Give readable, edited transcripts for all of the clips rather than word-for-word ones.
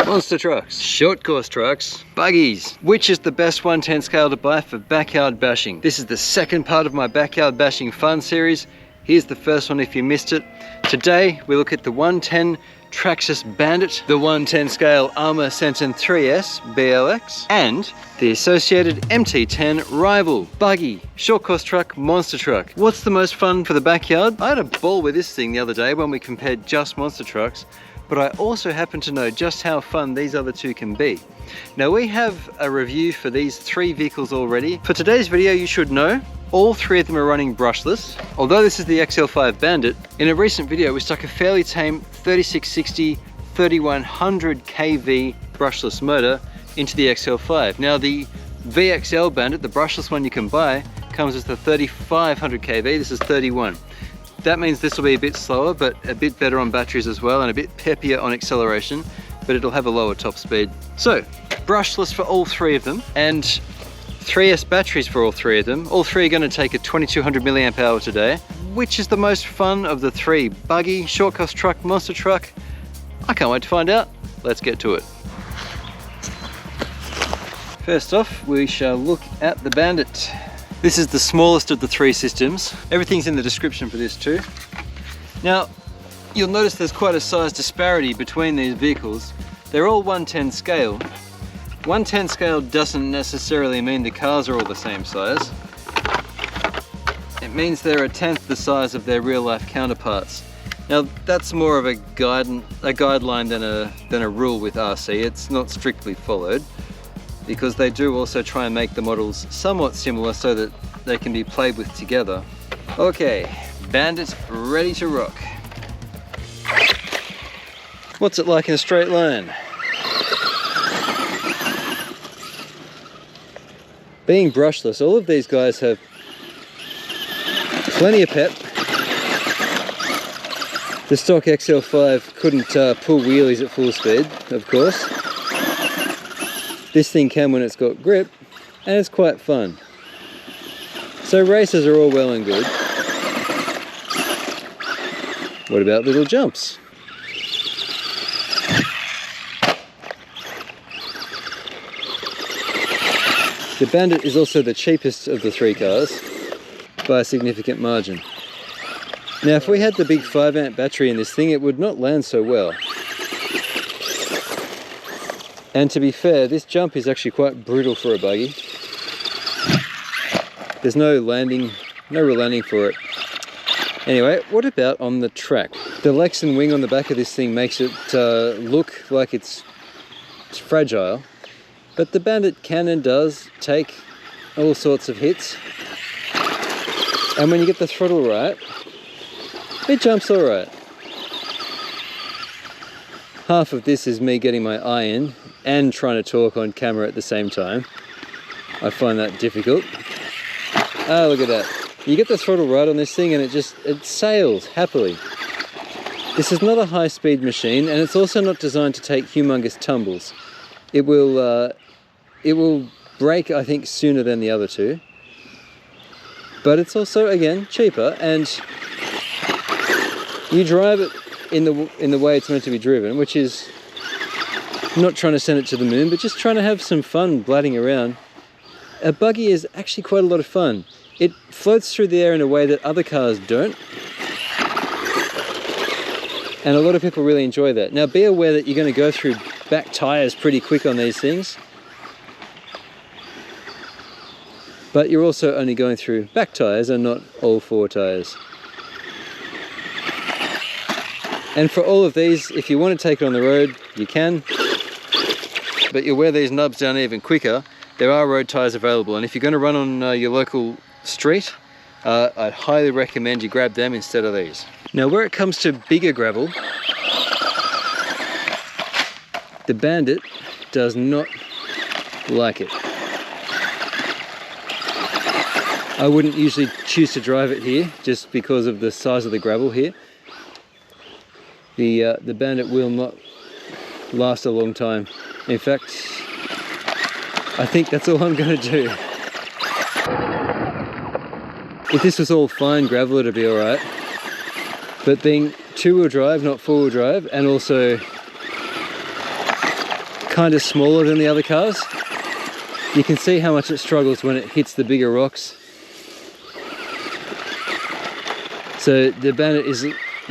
monster trucks, short course trucks, buggies. Which is the best 110 scale to buy for backyard bashing? This is the second part of my backyard bashing fun series. Here's the first one if you missed it. Today we look at the 110 Traxxas Bandit, the 110 scale Arrma Senton 3S BLX, and the associated MT10 Rival, buggy, short course truck, monster truck. What's the most fun for the backyard? I had a ball with this thing the other day when we compared just monster trucks, but I also happen to know just how fun these other two can be. Now we have a review for these three vehicles already. For today's video, you should know all three of them are running brushless. Although this is the XL5 Bandit, in a recent video we stuck a fairly tame 3660 3100 kV brushless motor into the XL5. Now the VXL Bandit, the brushless one you can buy, comes with the 3500 kV, this is 31. That means this will be a bit slower, but a bit better on batteries as well, and a bit peppier on acceleration, but it'll have a lower top speed. So, brushless for all three of them, and 3S batteries for all three of them. All three are going to take a 2200 milliamp hour today. Which is the most fun of the three? Buggy, short course truck, monster truck? I can't wait to find out. Let's get to it. First off, we shall look at the Bandit. This is the smallest of the three systems. Everything's in the description for this too. Now, you'll notice there's quite a size disparity between these vehicles. They're all 110 scale. 110 scale doesn't necessarily mean the cars are all the same size. It means they're a tenth the size of their real life counterparts. Now that's more of a guideline than a rule with RC. It's not strictly followed, because they do also try and make the models somewhat similar so that they can be played with together. Okay, Bandit ready to rock. What's it like in a straight line? Being brushless, all of these guys have plenty of pep. The stock XL5 couldn't pull wheelies at full speed, of course. This thing can when it's got grip, and it's quite fun. So races are all well and good. What about little jumps? The Bandit is also the cheapest of the three cars by a significant margin. Now if we had the big 5 amp battery in this thing, it would not land so well. And to be fair, this jump is actually quite brutal for a buggy. There's no real landing for it. Anyway, what about on the track? The Lexan wing on the back of this thing makes it look like it's fragile. But the Bandit can and does take all sorts of hits. And when you get the throttle right, it jumps all right. Half of this is me getting my eye in and trying to talk on camera at the same time. I find that difficult. Ah, look at that. You get the throttle right on this thing and it sails happily. This is not a high-speed machine, and it's also not designed to take humongous tumbles. It will break, I think, sooner than the other two. But it's also, again, cheaper, and you drive it in the way it's meant to be driven, which is not trying to send it to the moon, but just trying to have some fun blatting around. A buggy is actually quite a lot of fun. It floats through the air in a way that other cars don't. And a lot of people really enjoy that. Now be aware that you're going to go through back tires pretty quick on these things. But you're also only going through back tires and not all four tires. And for all of these, if you want to take it on the road, you can. But you'll wear these nubs down even quicker. There are road tires available, and if you're going to run on your local street, I'd highly recommend you grab them instead of these. Now where it comes to bigger gravel, the Bandit does not like it. I wouldn't usually choose to drive it here just because of the size of the gravel here. The Bandit will not last a long time. In fact, I think that's all I'm going to do. If this was all fine gravel, it'd be alright. But being two-wheel drive, not four-wheel drive, and also kind of smaller than the other cars. You can see how much it struggles when it hits the bigger rocks. So the Bandit is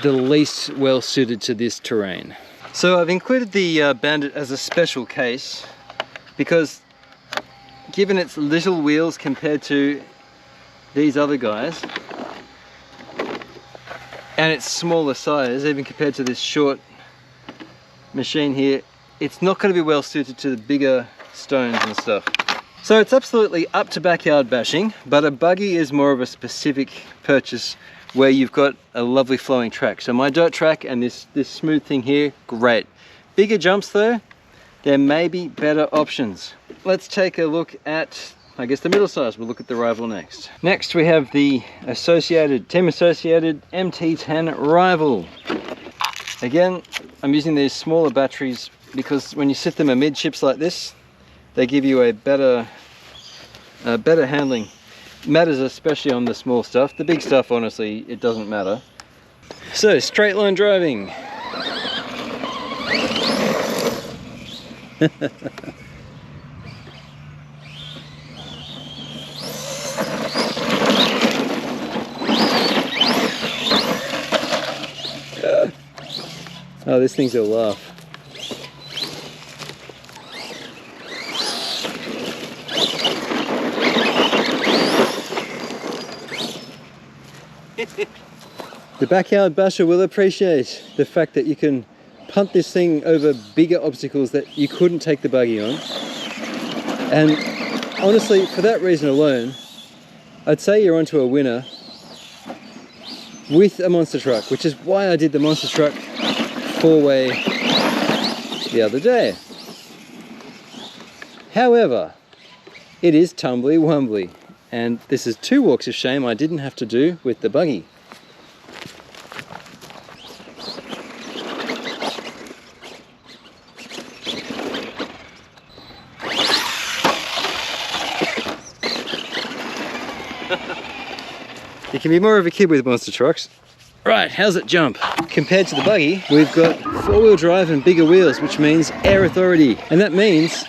the least well suited to this terrain. So I've included the Bandit as a special case because given its little wheels compared to these other guys, and its smaller size, even compared to this short machine here, it's not going to be well suited to the bigger stones and stuff. So it's absolutely up to backyard bashing, but a buggy is more of a specific purchase where you've got a lovely flowing track. So my dirt track and this smooth thing here, great. Bigger jumps though, there may be better options. Let's take a look at, I guess, the middle size. We'll look at the Rival next. Next we have the Team Associated MT10 Rival. Again, I'm using these smaller batteries because when you sit them amidships like this, they give you a better handling. Matters especially on the small stuff. The big stuff, honestly, it doesn't matter. So, straight line driving. Oh, this thing's a laugh. The backyard basher will appreciate the fact that you can punt this thing over bigger obstacles that you couldn't take the buggy on. And honestly, for that reason alone, I'd say you're onto a winner with a monster truck, which is why I did the monster truck four-way the other day. However, it is tumbly wumbly, and this is two walks of shame I didn't have to do with the buggy. You can be more of a kid with monster trucks. Right, how's it jump? Compared to the buggy, we've got four-wheel drive and bigger wheels, which means air authority. And that means,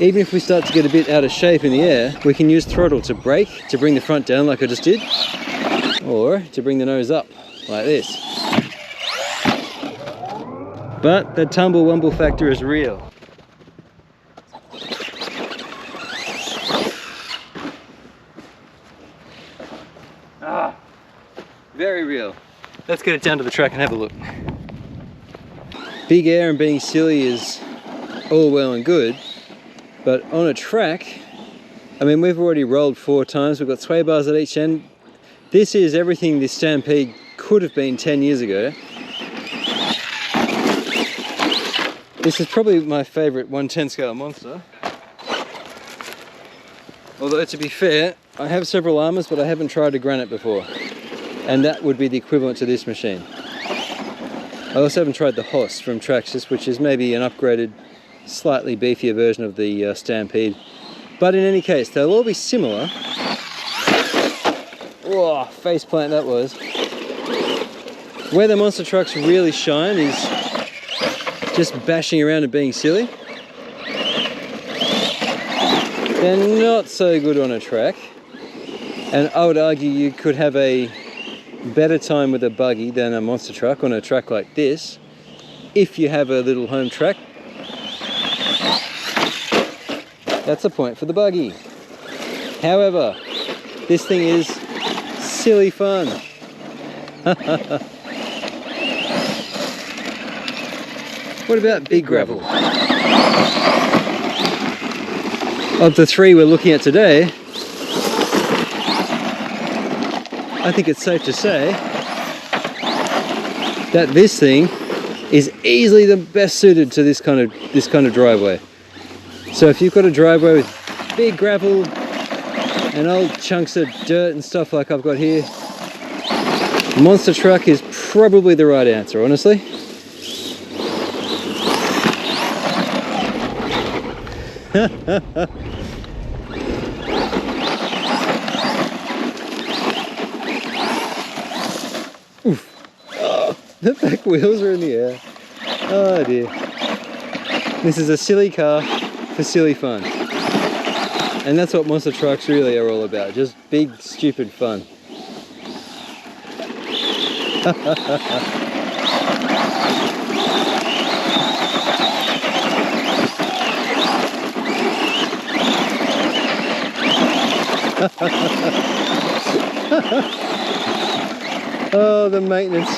even if we start to get a bit out of shape in the air, we can use throttle to brake, to bring the front down like I just did, or to bring the nose up, like this. But the tumble-wumble factor is real. Very real. Let's get it down to the track and have a look. Big air and being silly is all well and good, but on a track, I mean, we've already rolled 4 times, we've got sway bars at each end. This is everything this Stampede could have been 10 years ago. This is probably my favourite 1/10 scale monster. Although, to be fair, I have several Arrmas, but I haven't tried a granite before. And that would be the equivalent to this machine. I also haven't tried the Hoss from Traxxas, which is maybe an upgraded, slightly beefier version of the Stampede. But in any case, they'll all be similar. Oh, faceplant that was. Where the monster trucks really shine is just bashing around and being silly. They're not so good on a track. And I would argue you could have a better time with a buggy than a monster truck on a track like this if you have a little home track. That's a point for the buggy. However, this thing is silly fun. What about big gravel? Of the 3 we're looking at today, I think it's safe to say that this thing is easily the best suited to this kind of driveway. So if you've got a driveway with big gravel and old chunks of dirt and stuff like I've got here, monster truck is probably the right answer, honestly. Oof. Oh, the back wheels are in the air. Oh dear. This is a silly car for silly fun. And that's what monster trucks really are all about, just big, stupid fun. Oh, the maintenance.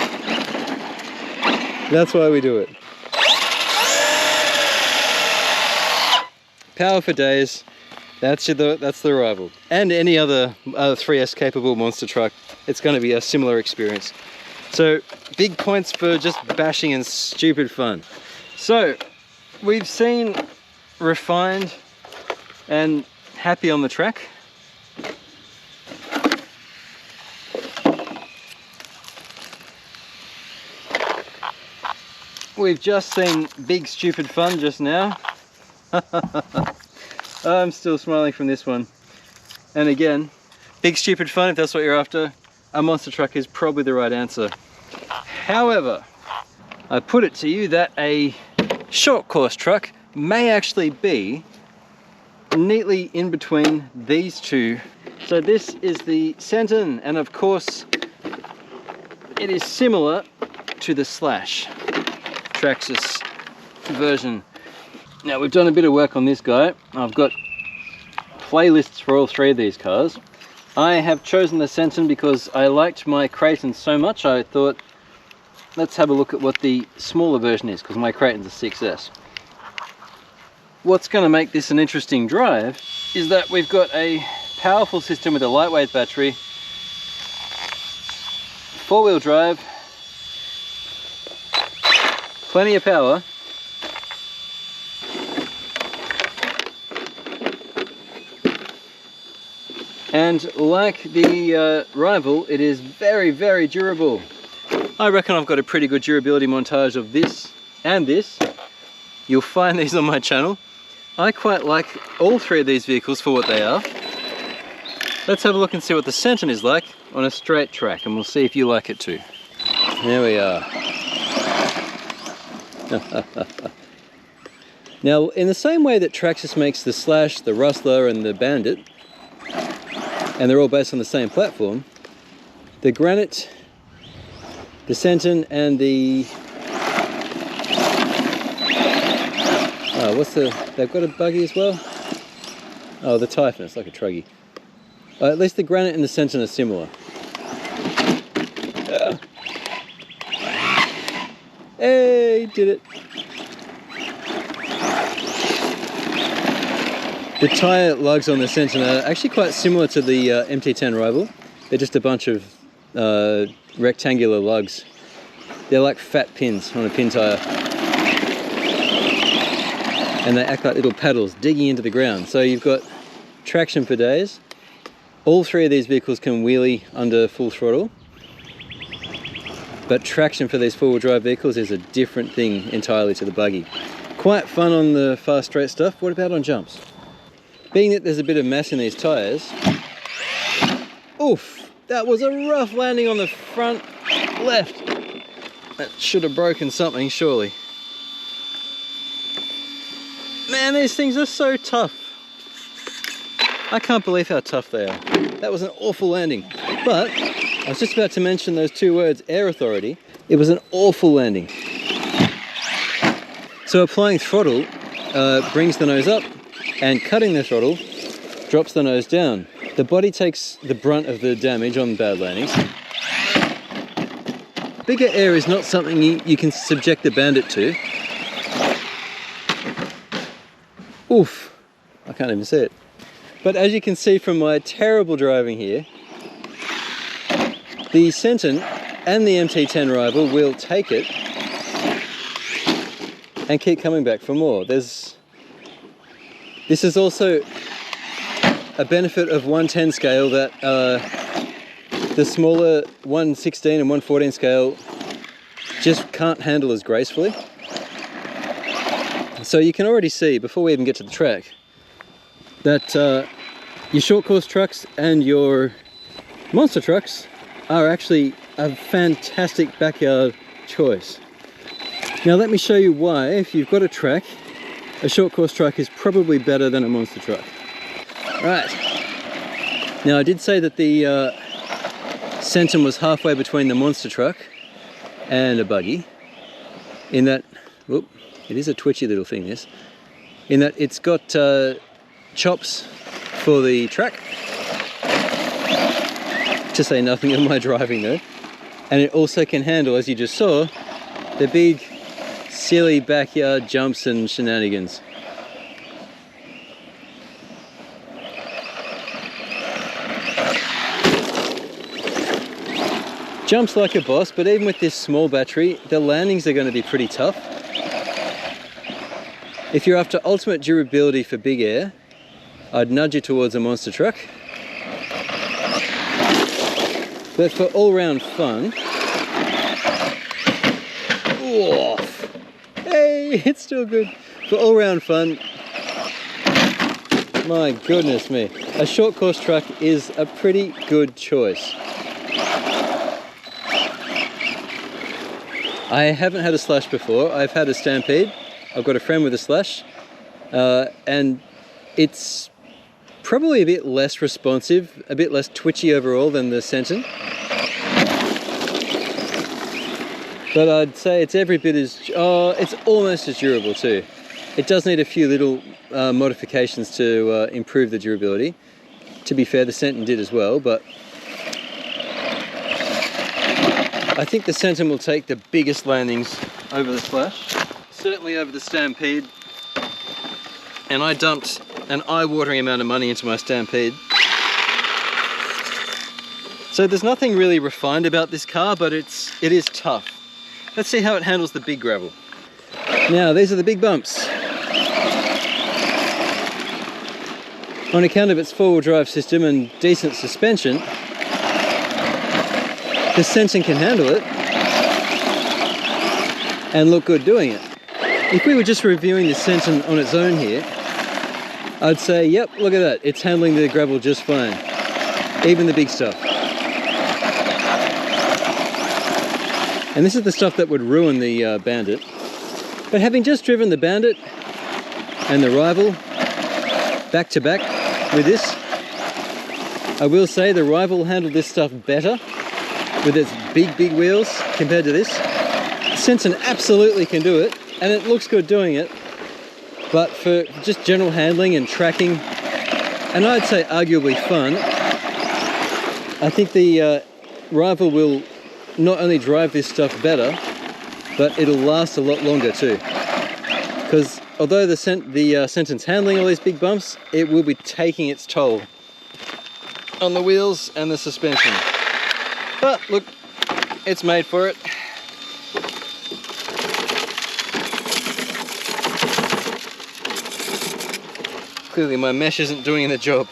That's why we do it. Power for days. That's the Rival. And any other 3S capable monster truck, it's going to be a similar experience. So big points for just bashing and stupid fun. So we've seen refined and happy on the track. We've just seen big stupid fun just now. I'm still smiling from this one. And again, big stupid fun, if that's what you're after, a monster truck is probably the right answer. However, I put it to you that a short course truck may actually be neatly in between these two. So this is the Senton, and of course it is similar to the Slash Traxxas version. Now we've done a bit of work on this guy. I've got playlists for all three of these cars. I have chosen the Senton because I liked my Kraton so much. I thought, let's have a look at what the smaller version is, because my Kraton's a 6S. What's going to make this an interesting drive is that we've got a powerful system with a lightweight battery, four-wheel drive, plenty of power, and like the Rival, it is very, very durable. I reckon I've got a pretty good durability montage of this and this. You'll find these on my channel. I quite like all three of these vehicles for what they are. Let's have a look and see what the Senton is like on a straight track, and we'll see if you like it too. There we are. Now, in the same way that Traxxas makes the Slash, the Rustler and the Bandit, and they're all based on the same platform, the Granite, the Senton and the... they've got a Buggy as well? Oh, the Typhon, it's like a truggy. At least the Granite and the Senton are similar. Hey, did it. The tyre lugs on the Senton are actually quite similar to the MT10 Rival. They're just a bunch of rectangular lugs. They're like fat pins on a pin tyre. And they act like little paddles digging into the ground. So you've got traction for days. All three of these vehicles can wheelie under full throttle. But traction for these four-wheel drive vehicles is a different thing entirely to the Buggy. Quite fun on the fast straight stuff. What about on jumps? Being that there's a bit of mass in these tyres, oof, that was a rough landing on the front left. That should have broken something, surely. Man, these things are so tough. I can't believe how tough they are. That was an awful landing. But I was just about to mention those two words, air authority. It was an awful landing. So applying throttle brings the nose up, and cutting the throttle drops the nose down. The body takes the brunt of the damage on bad landings. Bigger air is not something you can subject the Bandit to. Oof, I can't even see it. But as you can see from my terrible driving here, the Senton and the MT10 Rival will take it and keep coming back for more. This is also a benefit of 110 scale that the smaller 116 and 114 scale just can't handle as gracefully. So you can already see, before we even get to the track, that your short course trucks and your monster trucks are actually a fantastic backyard choice. Now let me show you why, if you've got a track a short course truck is probably better than a monster truck. Right. Now I did say that the Senton was halfway between the monster truck and a buggy, in that, whoop, it is a twitchy little thing this, in that it's got chops for the track, to say nothing of my driving though, and it also can handle, as you just saw, the big silly backyard jumps and shenanigans. Jumps like a boss, but even with this small battery, the landings are going to be pretty tough. If you're after ultimate durability for big air, I'd nudge you towards a monster truck. But for all-round fun, oh, hey, it's still good. For all-round fun, my goodness me, a short course truck is a pretty good choice. I haven't had a Slash before. I've had a Stampede. I've got a friend with a Slash, and it's probably a bit less responsive, a bit less twitchy overall than the Senton. But I'd say it's every bit as, it's almost as durable too. It does need a few little modifications to improve the durability. To be fair, the Senton did as well, but I think the Senton will take the biggest landings over the Slash, certainly over the Stampede. And I dumped an eye-watering amount of money into my Stampede. So there's nothing really refined about this car, but it is tough. Let's see how it handles the big gravel. Now, these are the big bumps. On account of its four-wheel drive system and decent suspension, the Senton can handle it and look good doing it. If we were just reviewing the Senton on its own here, I'd say, yep, look at that, it's handling the gravel just fine, even the big stuff. And this is the stuff that would ruin the Bandit. But having just driven the Bandit and the Rival back to back with this, I will say the Rival handled this stuff better with its big wheels compared to this. Senton absolutely can do it, and it looks good doing it, but for just general handling and tracking, and I'd say arguably fun, I think the Rival will not only drive this stuff better, but it'll last a lot longer too. Because although the Senton's handling all these big bumps, it will be taking its toll on the wheels and the suspension. But look, it's made for it. Clearly my mesh isn't doing the job.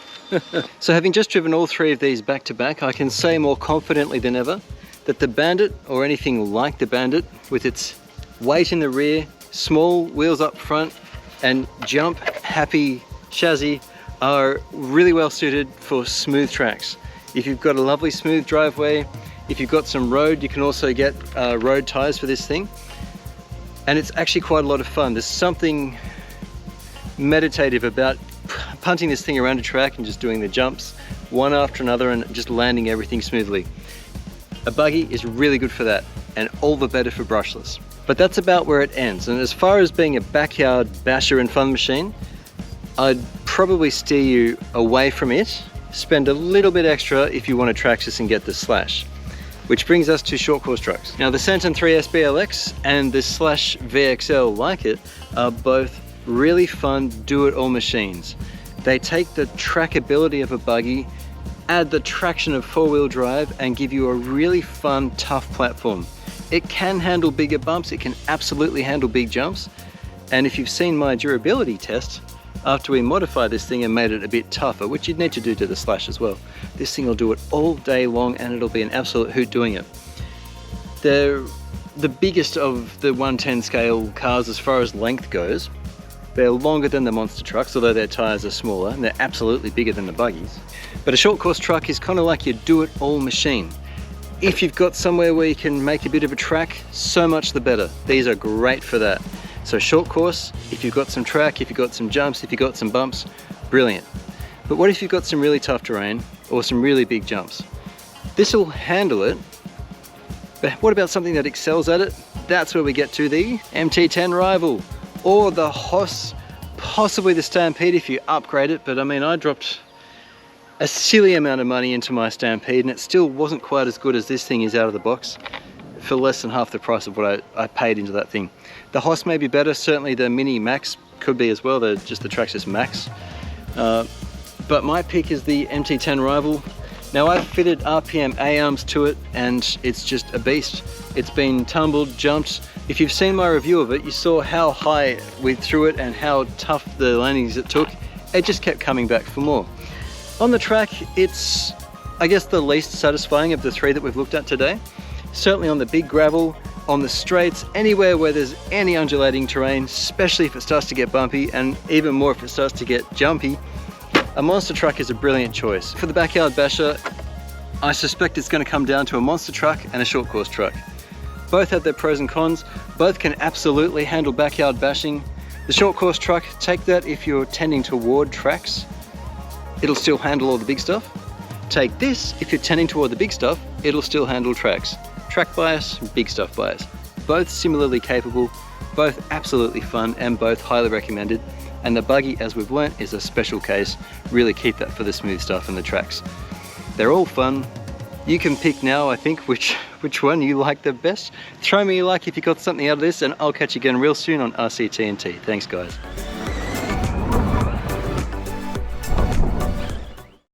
So having just driven all three of these back to back, I can say more confidently than ever that the Bandit, or anything like the Bandit, with its weight in the rear, small wheels up front, and jump happy chassis, are really well suited for smooth tracks. If you've got a lovely smooth driveway, if you've got some road, you can also get road tires for this thing. And it's actually quite a lot of fun. There's something meditative about punting this thing around a track and just doing the jumps one after another and just landing everything smoothly. A Buggy is really good for that, and all the better for brushless. But that's about where it ends. And as far as being a backyard basher and fun machine, I'd probably steer you away from it. Spend a little bit extra if you want to Traxxas and get the Slash. Which brings us to short course trucks. Now the Senton 3S BLX and the Slash VXL like it are both really fun do-it-all machines. They take the trackability of a buggy, add the traction of four-wheel drive, and give you a really fun, tough platform. It can handle bigger bumps, it can absolutely handle big jumps, and if you've seen my durability test, after we modified this thing and made it a bit tougher, which you'd need to do to the Slash as well, this thing will do it all day long and it'll be an absolute hoot doing it. They're the biggest of the 110 scale cars as far as length goes. They're longer than the monster trucks, although their tires are smaller, and they're absolutely bigger than the buggies. But a short course truck is kind of like your do-it-all machine. If you've got somewhere where you can make a bit of a track, so much the better. These are great for that. So short course, if you've got some track, if you've got some jumps, if you've got some bumps, brilliant. But what if you've got some really tough terrain or some really big jumps? This will handle it, but what about something that excels at it? That's where we get to the MT10 Rival, or the Hoss, possibly the Stampede if you upgrade it, but I mean, I dropped a silly amount of money into my Stampede and it still wasn't quite as good as this thing is out of the box for less than half the price of what I paid into that thing. The Hoss may be better, certainly the Mini Max could be as well, just the Traxxas Max. But my pick is the MT10 Rival. Now I've fitted RPM A-arms to it and it's just a beast. It's been tumbled, jumped. If you've seen my review of it, you saw how high we threw it and how tough the landings it took. It just kept coming back for more. On the track, it's, I guess, the least satisfying of the three that we've looked at today. Certainly on the big gravel, on the straights, anywhere where there's any undulating terrain, especially if it starts to get bumpy, and even more if it starts to get jumpy, a monster truck is a brilliant choice. For the backyard basher, I suspect it's going to come down to a monster truck and a short course truck. Both have their pros and cons. Both can absolutely handle backyard bashing. The short course truck, take that if you're tending toward tracks. It'll still handle all the big stuff. Take this if you're tending toward the big stuff. It'll still handle tracks. Track bias, big stuff bias. Both similarly capable, both absolutely fun, and both highly recommended. And the Buggy, as we've learnt, is a special case. Really keep that for the smooth stuff and the tracks. They're all fun. You can pick now, I think, which one you like the best. Throw me a like if you got something out of this, and I'll catch you again real soon on RC-TNT. Thanks, guys.